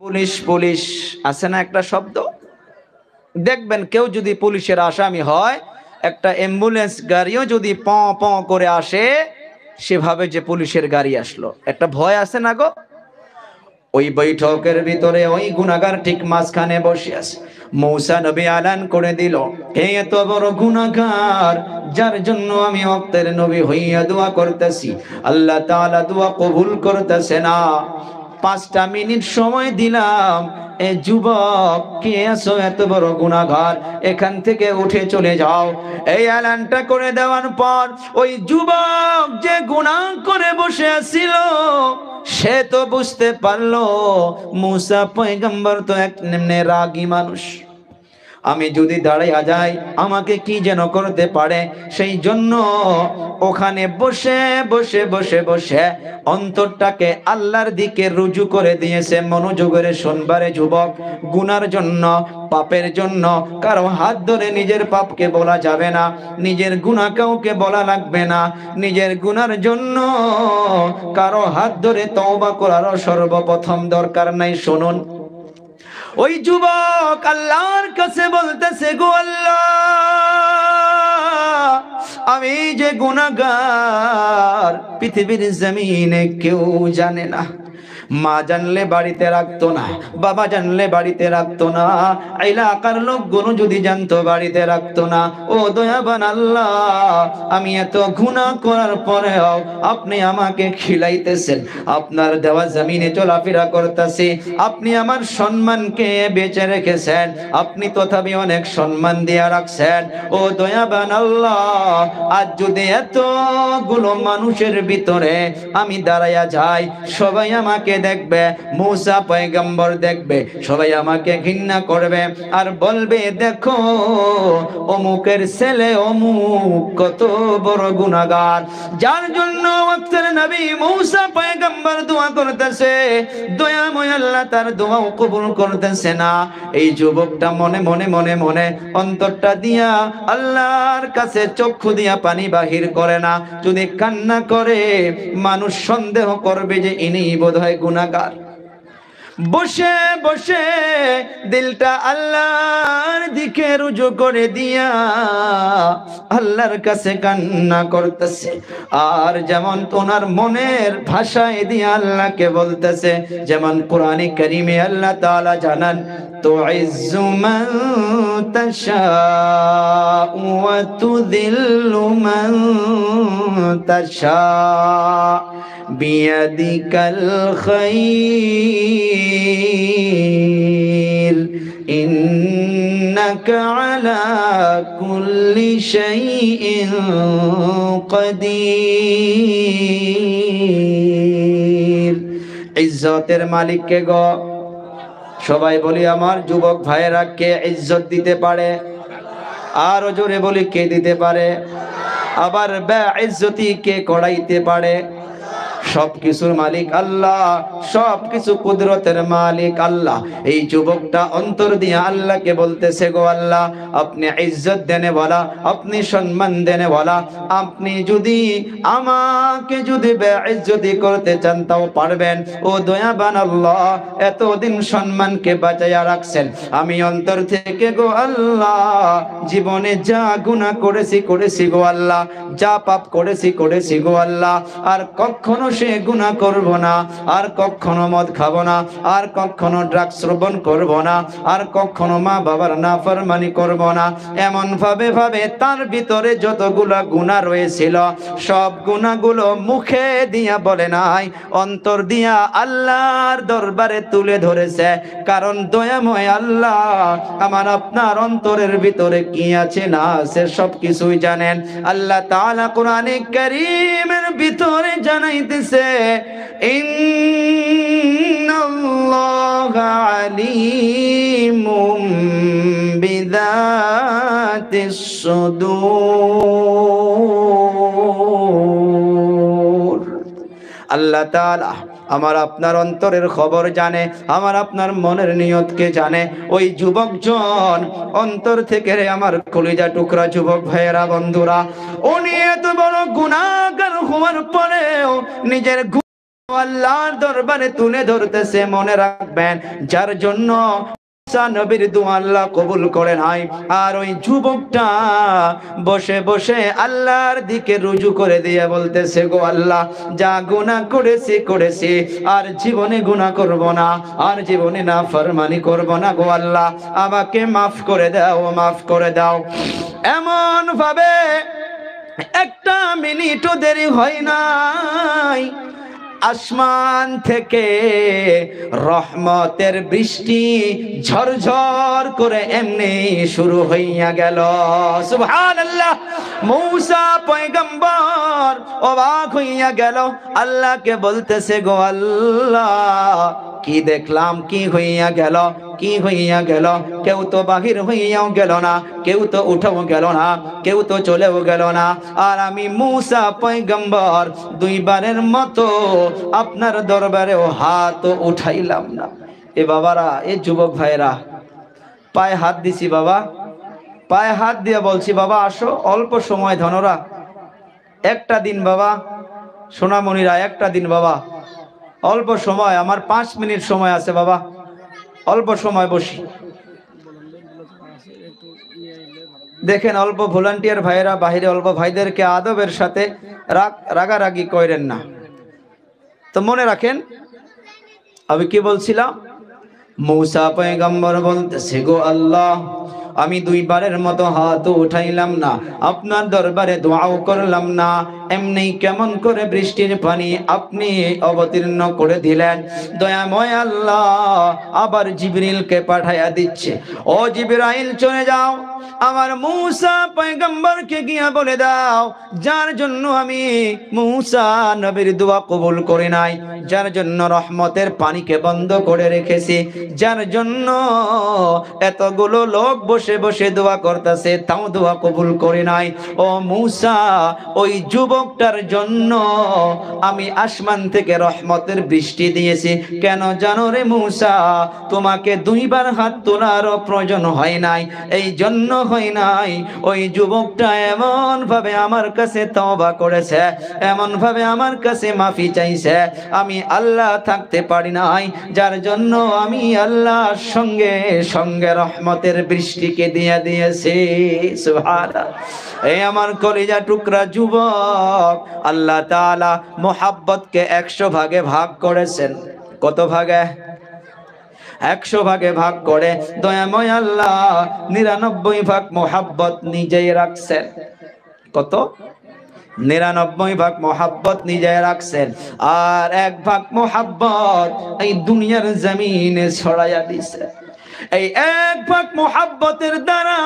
Police police আছে না একটা শব্দ, দেখবেন কেউ যদি পুলিশের আসামি হয়, একটা অ্যাম্বুলেন্স গাড়িও যদি প প করে আসে, সেভাবে যে পুলিশের গাড়ি আসলো, একটা ভয় আছে না গো? ওই বৈঠকের ভিতরে ওই গুনাহগার ঠিক মাঝখানে বসে আছে। মূসা নবী এলান করে দিল, হে এত বড় গুনাহগার, যার জন্য আমি ওয়াক্তের নবী হইয়া দোয়া করতেছি, আল্লাহ তাআলা দোয়া কবুল করতেছে না। 5টা মিনিট সময় দিলাম, এ যুবক কে আছো এত বড় গুনাহগার, এখান থেকে উঠে চলে যাও। এই এলানটা করে দেওয়ার পর ওই যুবক যে গুনাহ করে বসে আছিল, সে তো বুঝতে পারলো মূসা পয়গম্বর তো এক নিম্নে রাগী মানুষ, আমি যদি দাঁড়াইয়া যাই আমাকে কি যেন করতে পারে। সেই জন্য ওখানে বসে বসে বসে বসে অন্তরটাকে আল্লাহর দিকে রুজু করে দিয়েছে। মনোযোগের শুনবারে যুবক, গুনার জন্য, পাপের জন্য কারো হাত ধরে নিজের পাপকে বলা যাবে না, নিজের গুনাহ কাউকে বলা লাগবে না। নিজের গুনার জন্য কারো হাত ধরে তওবা করারও সর্বপ্রথম দরকার নাই। শুনুন, ওই যুবক আল্লাহর কাছে বলতেছে, গো আল্লাহ, আমি যে গুনাহগার পৃথিবীর জমিনে কেউ জানে না। মা জানলে বাড়িতে রাখতো না, বাবা জানলে বাড়িতে রাখতো না, এলাকার লোকগুলো যদি জানতো বাড়িতে রাখতো না। ও দয়াবান আল্লাহ, আমি এত গুনাহ করার পরেও আপনি আমাকে খিলাইতেছেন, আপনার দেওয়া জমিনে চলাফেরা করতেছি, আপনি আমার সম্মানকে বেঁচে রেখেছেন, আপনি তথাপি অনেক সম্মান দিয়ে রাখছেন। ও দয়াবান আল্লাহ, আজ যদি এতগুলো মানুষের ভিতরে আমি দাঁড়াইয়া যাই, সবাই আমাকে দেখবে, মূসা পয়গম্বর দেখবে, সবাই আমাকে ঘৃণা করবে আর বলবে, দেখো অমুকের ছেলে অমুক কত বড় গুনাহগার। যার জন্য ওয়াক্তের নবী মূসা পয়গম্বর দোয়া করতেছে, দয়াময় আল্লাহ তার দোয়া কবুল করতেছে না। এই যুবকটা মনে মনে মনে মনে অন্তরটা দিয়া আল্লাহর কাছে চক্ষু দিয়া পানি বাহির করে না। যদি কান্না করে, মানুষ সন্দেহ করবে যে ইনি বোধহয় গুনাহগার। বসে বসে দিলটা আল্লাহর দিকে রুজু করে দিয়া আল্লাহর কাছে কান্না করতেছে। আর যেমন ওনার মনের ভাষায় দিয়ে আল্লাহকে বলতেছে, যেমন কোরআনে কারিমে আল্লাহ তাআলা জানান, তুইজ্জু মান তাশাউ ওয়া তুযিল্লু মান তাশাউ বিয়াদিকাল খায়র ইন্নাকা আলা কুল্লি শাইইন কাদির। ইজ্জতের মালিক কে গো? সবাই বলি আমার যুবক ভাইয়েরা, কে ইজ্জত দিতে পারে? আরো জোরে বলি, কে দিতে পারে? আবার বেইজ্জতি কে করাইতে পারে? সবকিছুর মালিক আল্লাহ, সবকিছু কুদরতের মালিক আল্লাহ। এই যুবকটা অন্তর দিয়ে আল্লাহকে বলতেছে, গো আল্লাহ, আপনি ইজ্জত দেনে বলা, আপনি সম্মান দেনে বলা, আপনি যদি আমাকে যদি বেইজ্জতি করতে চান তাও পারবেন। ও দয়াবান আল্লাহ, এতদিন সম্মানকে বাঁচাইয়া রাখছেন, আমি অন্তর থেকে গো আল্লাহ জীবনে যা গুনাহ করেছি গো আল্লাহ, যা পাপ করেছি গো আল্লাহ, আর কখনো সে গুনাহ করব না, আর কখনো মদ খাবো না, আর কখনো ড্রাগস সেবন করব না, আর কখনো মা বাবার নাফরমানি করব না। এমন ভাবে তার ভিতরে যতগুলা গুনাহ রয়েছিল, সব গুনাহগুলো মুখে দিয়া বলে নাই, অন্তর দিয়া আল্লাহর দরবারে তুলে ধরেছে। কারণ দয়াময় আল্লাহ আমার আপনার অন্তরের ভিতরে কি আছে না আছে সব কিছুই জানেন। আল্লাহ তাআলা কোরআনে কারীমের ভিতরে জানাইতেছে, ইন্নাল্লাহা আলীমুম বিযাতিস সুদূর। আল্লাহ তাআলা আমার আপনার অন্তরের খবর জানে, আমার আপনার মনের নিয়তকে জানে। ওই যুবকজন অন্তর থেকে, রে আমার কলিজা টুকরা যুবক ভাইয়েরা, বন্ধুরা, উনি এত বড় গুনাহগার হওয়ার পরেও নিজের আল্লাহর দরবারে তুলে ধরতেছে। মনে রাখবেন, যার জন্য মুসা নবীর দোয়া আল্লাহ কবুল করে নাই, আর ওই যুবকটা বসে বসে আল্লাহর দিকে রুজু করে দিয়ে বলতেছে, গো আল্লাহ, যা গুনাহ করেছি আর জীবনে গুনাহ করব না, আর জীবনে নাফরমানি করব না, গো আল্লাহ আমাকে মাফ করে দাও, মাফ করে দাও। এমন ভাবে একটা মিনিটও দেরি হয় নাই, আসমান থেকে রহমতের বৃষ্টি ঝরঝর করে এমনি শুরু হইয়া গেল। সুবহানাল্লাহ। মূসা পয়গম্বর অবাক হইয়া গেল, আল্লাহকে বলতেছে, গো আল্লাহ, কি দেখলাম, কি হইয়া গেল, কি হইয়া গেল? কেউ তো বাহির হইয়াও গেল না, কেউ তো উঠেও গেল না, কেউ তো চলেও গেল না, আর আমি মূসা পয়গম্বর দুইবারের মতো আপনার দরবারেও হাত উঠাইলাম না। এ বাবারা, এ যুবক ভাইরা, পায়ে হাত দিছি বাবা, পায়ে হাত দিয়ে বলছি, বাবা আসো, অল্প সময় ধনরা, একটা দিন বাবা, সোনামণিরা, একটা দিন বাবা, অল্প সময়, আমার 5 মিনিট সময় আছে বাবা, অল্প সময় বসি। দেখেন, অল্প ভলান্টিয়ার ভাইয়েরা বাহিরে, অল্প ভাইদেরকে আদবের সাথে রাগারাগি করেন না। তো মনে রাখেন, আমি কি বলছিলাম? মূসা পয়গম্বর বলতেছে, গো আল্লাহ, আমি দুইবারের মতো হাত উঠাইলাম না, আপনার দরবারে দোয়াও করলাম না, এমনি কেমন করে বৃষ্টির পানি আপনি অবতীর্ণ করে দিলেন? দয়াময় আল্লাহ আবার জিবরিলকে পাঠাইয়া দিচ্ছে, ও জিবরাইল চলে যাও, আমার মূসা পয়গম্বরকে গিয়া বলে দাও, যার জন্য আমি মূসা নবীর দোয়া কবুল করে নাই, যার জন্য রহমতের পানিকে বন্ধ করে রেখেছি, যার জন্য এতগুলো লোক বসে বসে দোয়া করতেছে, তাও দোয়া কবুল করে নাই, ও মূসা, ওই যুবকটার জন্য আমি আসমান থেকে রহমতের বৃষ্টি দিয়েছি। কেন জানো রে মূসা? তোমাকে দুইবার হাত তোলারও প্রয়োজন হয় নাই, এই জন্য হয় নাই, ওই যুবকটা এমন ভাবে আমার কাছে তওবা করেছে, এমন ভাবে আমার কাছে মাফি চাইছে, আমি আল্লাহ থাকতে পারি নাই, যার জন্য আমি আল্লাহর সঙ্গে সঙ্গে রহমতের বৃষ্টিকে দিয়ে দিয়েছি। সুবহানাল্লাহ। এই আমার কলিজা টুকরা যুবক, আল্লাহ তাআলা মোহাব্বতকে 100 ভাগে ভাগ করেছেন। কত ভাগে? 100 ভাগে ভাগ করে দয়াময় আল্লাহ 99 ভাগ মোহাব্বত নিজেই রাখছেন। কত? 99 ভাগ মোহাব্বত নিজে রাখছেন, আর 1 ভাগ মোহাব্বত এই দুনিয়ার জমিনে ছড়াইয়া দিছে। এই 1 ভাগ মোহাব্বতের দ্বারা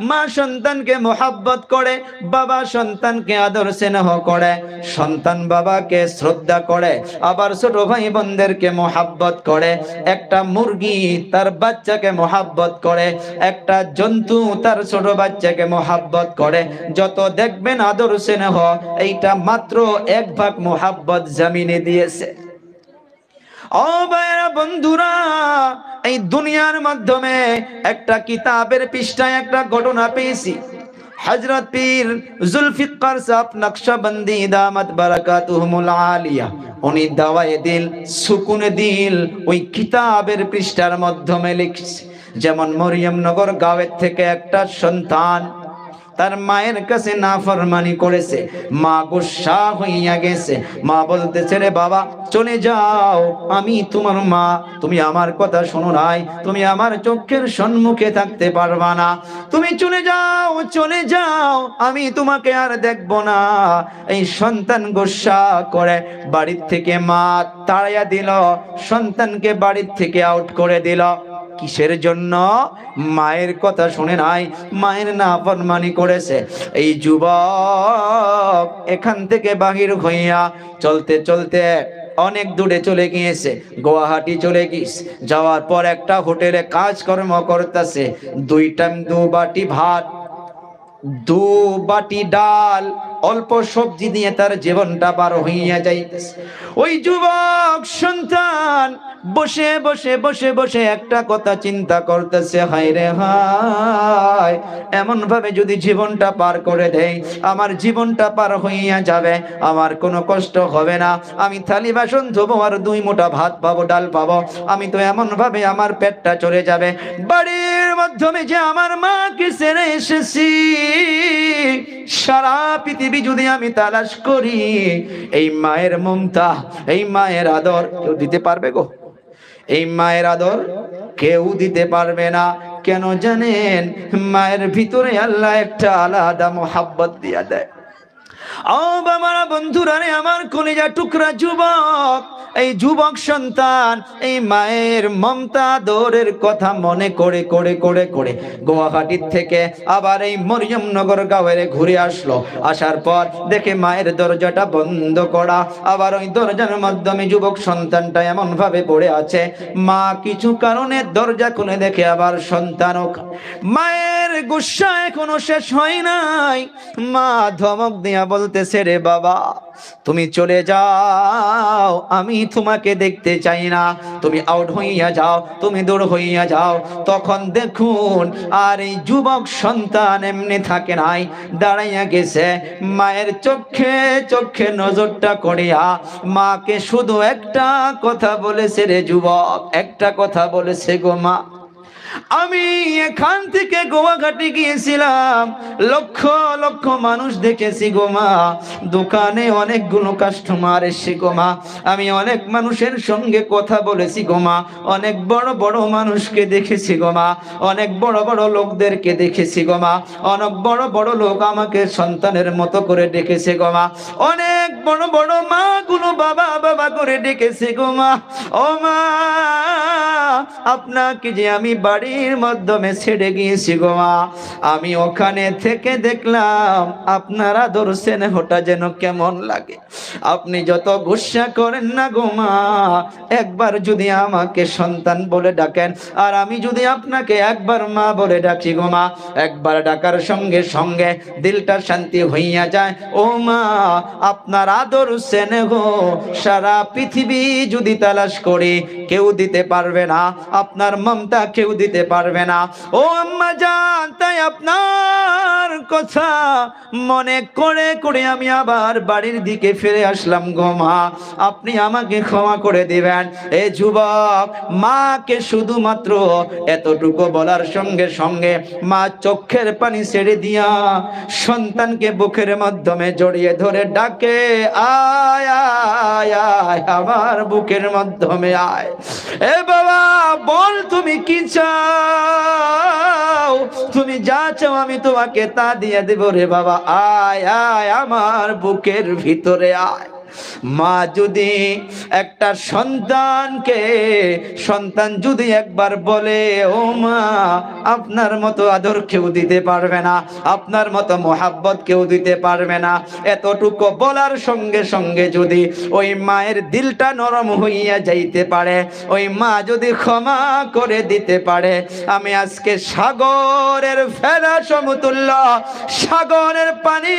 মা সন্তানকে মোহাব্বত করে, বাবা সন্তানকে আদর স্নেহ করে, সন্তান বাবাকে শ্রদ্ধা করে, আবার ছোট ভাই বোনদেরকে মোহাব্বত করে, একটা মুরগি তার বাচ্চাকে মোহাব্বত করে, একটা জন্তু তার ছোট বাচ্চাকে মোহাব্বত করে। যত দেখবেন আদর স্নেহ, এইটা মাত্র 1 ভাগ মোহাব্বত জমিনে দিয়েছে। ও ভাইরা বন্ধুরা, এই দুনিয়ার মাধ্যমে একটা কিতাবের পৃষ্ঠায় একটা ঘটনা পেয়েছি। হযরত পীর জুলফিকার সাহেব নকশবন্দি দামাত বারাকাতুহুমুল আলিয়া, উনি দাওয়ায়ে দিল, সুকুনে দিল ওই কিতাবের পৃষ্ঠার মাধ্যমে লিখছে, যেমন মরিয়মনগর গাঁয়ের থেকে একটা সন্তান তার মায়ের কাছে নাফরমানি করেছে, মা গুসা হইয়া গেছে, মা বলতেছে, রে বাবা চলে যাও, আমি তোমার মা, তুমি আমার কথা শোনো নাই, তুমি আমার চোখের সম্মুখে থাকতে পারবা না, তুমি চলে যাও, চলে যাও, আমি তোমাকে আর দেখব না। এই সন্তান গুসা করে বাড়ির থেকে মা তাড়াইয়া দিল, সন্তানকে বাড়ির থেকে আউট করে দিল। কিসের জন্য? মায়ের কথা শুনে নাই, মায়ের নাফরমানি করেছে। এই যুবক এখান থেকে বাহির হইয়া চলতে চলতে অনেক দূরে চলে গিয়েছে, গুয়াহাটি চলে গিয়েছে। যাওয়ার পর একটা হোটেলে কাজকর্ম করতেছে, 2 টাইম 2 বাটি ভাত, 2 বাটি ডাল, অল্প সবজি দিয়ে তার জীবনটা পার হইয়া যাইতেছে। ওই যুবক সন্তান বসে বসে বসে বসে একটা কথা চিন্তা করতেছে, হায় রে হায়, এমন ভাবে যদি জীবনটা পার করে দেই, আমার জীবনটা পার হইয়া যাবে, আমার কোনো কষ্ট হবে না, আমি থালি বাসন ধোবো আর 2 মুঠা ভাত পাবো, ডাল পাবো, আমি তো এমন ভাবে আমার পেটটা চলে যাবে। বাড়ির মাধ্যমে যে আমার মাকে ছেড়ে এসেছি, সারা পৃথিবী যদি আমি তালাশ করি, এই মায়ের মমতা, এই মায়ের আদর কেউ দিতে পারবে গো? এই মায়ের আদর কেউ দিতে পারবে না। কেন জানেন? মায়ের ভিতরে আল্লাহ একটা আলাদা মোহাব্বত দিয়া দেয়। ও বাবারা, বন্ধুরা রে, আমার কলিজা টুকরা যুবক, এই যুবক সন্তান এই মায়ের মমতা দৌড়ের কথা মনে করে করে করে করে গুয়াহাটির থেকে আবার এই মরিয়মনগর গাঁয়ে ঘুরে আসলো। আসার পর দেখে মায়ের দরজাটা বন্ধ করা, আবার ওই দরজার মাধ্যমে যুবক সন্তানটা এমন ভাবে পড়ে আছে। মা কিছু কারণে দরজা খুলে দেখে আবার সন্তানও। মায়ের গুসা এখনো শেষ হয় নাই। মা ধমক দিয়া বলতেছে, রে বাবা, তুমি চলে যাও, আমি তোমাকে দেখতে চাই না, তুমি আউট হইয়া যাও, তুমি দূর হইয়া যাও। তখন দেখুন, আর এই যুবক সন্তান এমনি থাকে নাই, দাঁড়াইয়া গেছে। মায়ের চোখে চোখে নজরটা করিয়া মাকে শুধু একটা কথা বলেছে, রে যুবক, একটা কথা বলেছে, গো মা, আমি এখান থেকে গোয়াঘাটে গিয়েছিলাম, লক্ষ লক্ষ মানুষ দেখেছি গো মা, দোকানে অনেকগুলো কাস্টমার এসে গো মা, আমি অনেক মানুষের সঙ্গে কথা বলেছি গো মা, অনেক বড় বড় মানুষকে দেখেছি গো মা, অনেক বড় বড় লোকদেরকে দেখেছি গো মা, অনেক বড় বড় লোক আমাকে সন্তানের মতো করে ডেকেছে গো মা, অনেক বড় বড় মা গুলো বাবা বাবা করে ডেকেছে গো মা। ও মা, আপনাকে যে আমি বাড়ির মাধ্যমে ছেড়ে গিয়েছি গো মা, আমি ওখানে থেকে দেখলাম আপনার আদর স্নেহটা যেন কেমন লাগে। আপনি যত গুসা করেন না গো মা, একবার যদি আমাকে সন্তান বলে ডাকেন, আর আমি যদি আপনাকে একবার মা বলে ডাকি গো মা, একবার ডাকার সঙ্গে সঙ্গে দিলটা শান্তি হইয়া যায়। ও মা, আপনার আদর স্নেহ সারা পৃথিবী যদি তালাশ করি কেউ দিতে পারবে না, আপনার মমতা কেউ দিতে পারবে না। ও আম্মা জান, তাই আপনার কথা মনে করে করে আমি আবার বাড়ির দিকে ফিরে আসলাম গো মা, আপনি আমাকে ক্ষমা করে দিবেন। এ যুবক মাকে শুধুমাত্র এতটুকু বলার সঙ্গে সঙ্গে মা চোখের পানি ছেড়ে দিয়া সন্তানকে বুকের মাধ্যমে জড়িয়ে ধরে ডাকে, আয় আয় আয় আমার বুকের মাধ্যমে আয়। এ বাবা, বল তুমি কি চাও, তুমি যা চাও আমি তোমাকে তা দিয়ে দেব রে বাবা, আয় আয় আমার বুকের ভিতরে আয়। মা যদি একটা সন্তানকে, সন্তান যদি একবার বলে, ও মা, আপনার মতো আদর কেউ দিতে পারবে না, আপনার মতো মোহাব্বত কেউ দিতে পারবে না, এতটুকু বলার সঙ্গে সঙ্গে যদি ওই মায়ের দিলটা নরম হইয়া যাইতে পারে, ওই মা যদি ক্ষমা করে দিতে পারে, আমি আজকে সাগরের ফেনা সমতুল্য, সাগরের পানি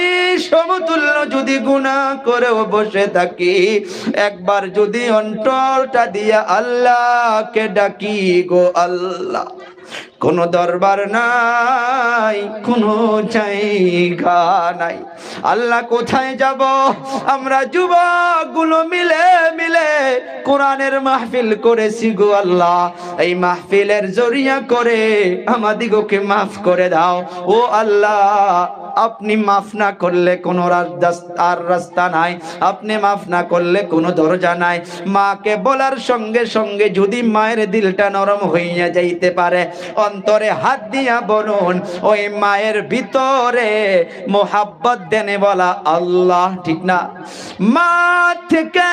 সমতুল্য যদি গুনাহ করেও বসে থাকি, একবার যদি অন্তরটা দিয়া আল্লাহকে ডাকি গো আল্লাহ, কোনো দরবার নাই, কোনো জায়গা নাই, আল্লাহ কোথায় যাব? আমরা যুবক গুলো মিলে মিলে কোরআনের মাহফিল করেছি গো আল্লাহ, এই মাহফিলের জরিয়া করে আমাদিগকে মাফ করে দাও ও আল্লাহ। আপনি মাফ না করলে কোনো রাস্তা নাই, আপনি মাফ না করলে কোনো দরজা নাই। মাকে বলার সঙ্গে সঙ্গে যদি মায়ের দিলটা নরম হইয়া যাইতে পারে, অন্তরে হাত দিয়া বলুন, ওই মায়ের ভিতরে মোহাব্বত দেনে বলা আল্লাহ, ঠিক না? মা থেকে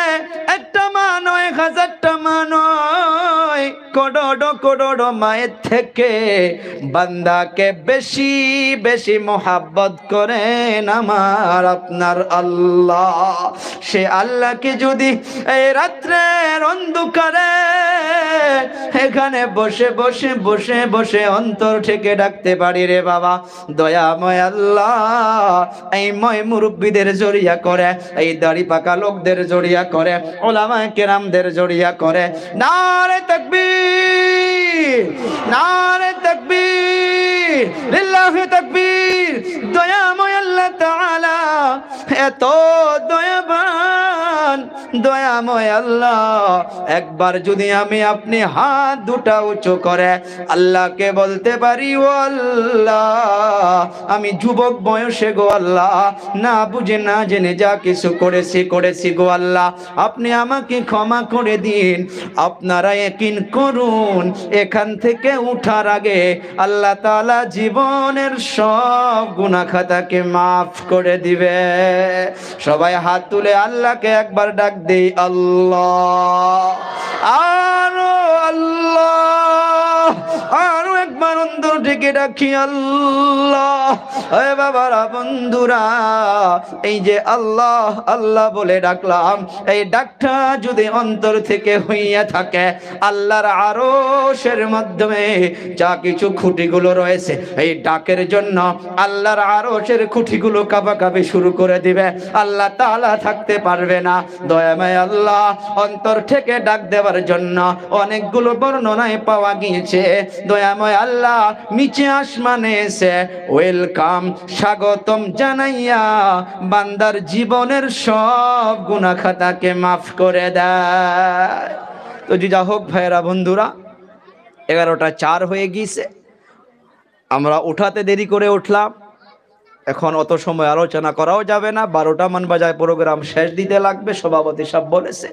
একটা মা নয়, 1000টা মা নয়, কোড়ো কোড়ো মায়ের থেকে বান্দাকে বেশি বেশি মোহাব্বত করেন আমার আপনার আল্লাহ। সে আল্লাহকে যদি এই রাত্রের অন্ধকারে এখানে বসে বসে বসে বসে অন্তর থেকে ডাকতে পারি রে বাবা, দয়াময় আল্লাহ এই ময় মুরব্বীদের জড়িয়া করে, এই দাড়ি পাকা লোকদের জড়িয়া করে, ওলামায়ে কেরামদের জড়িয়া করে, নারে তাকবীর, নারে তাকবীর, লিল্লাহি তাকবীর। দয়াময় আল্লাহ তাআলা এত দয়াবান, দয়াময় আল্লাহ একবার যদি আমি আপনি হাত দুটা উঁচু করে আল্লাহকে বলতে পারি, ও আল্লাহ আমি যুবক বয়সে গো আল্লাহ না বুঝে না জেনে যা কিছু করেছি গো আল্লাহ, আপনি আমাকে ক্ষমা করে দিন। আপনারা ইয়াকিন করুন এখান থেকে উঠার আগে আল্লাহ তাআলা জীবনের সব গুনাহ খাতাকে মাফ করে দিবে। সবাই হাত তুলে আল্লাহকে একবার ডাক দেই, আল্লাহ, আরো আল্লাহ, আরো একবার অন্তর থেকে ডাকি আল্লাহ। এ বাবারা বন্ধুরা, এই যে আল্লাহ আল্লাহ বলে ডাকলাম, এই ডাকটা যদি অন্তর থেকে হইয়া থাকে আল্লাহর আরশের মাধ্যমে যা কিছু খুঁটিগুলো রয়েছে এই ডাকের জন্য আল্লাহর আরশের খুঁটিগুলো কাঁপাকাঁপি শুরু করে দিবে, আল্লাহ তাআলা থাকতে পারবে না। দয়াময় আল্লাহ অন্তর থেকে ডাক দেওয়ার জন্য অনেকগুলো বর্ণনায় পাওয়া গিয়েছে। দয়াময় আল্লাহ নিচে আসমানে এসে ওয়েলকাম, স্বাগতম জানাইয়া বান্দার জীবনের সব গুনাহ খাতাকে মাফ করে দেয়। তো যা হোক ভাইরা বন্ধুরা, 11:04 হয়ে গিয়েছে, আমরা উঠাতে দেরি করে উঠলাম, এখন অত সময় আলোচনা করাও যাবে না, 12টা মান বাজায় প্রোগ্রাম শেষ দিতে লাগবে, সভাপতি সাহেব বলেছে।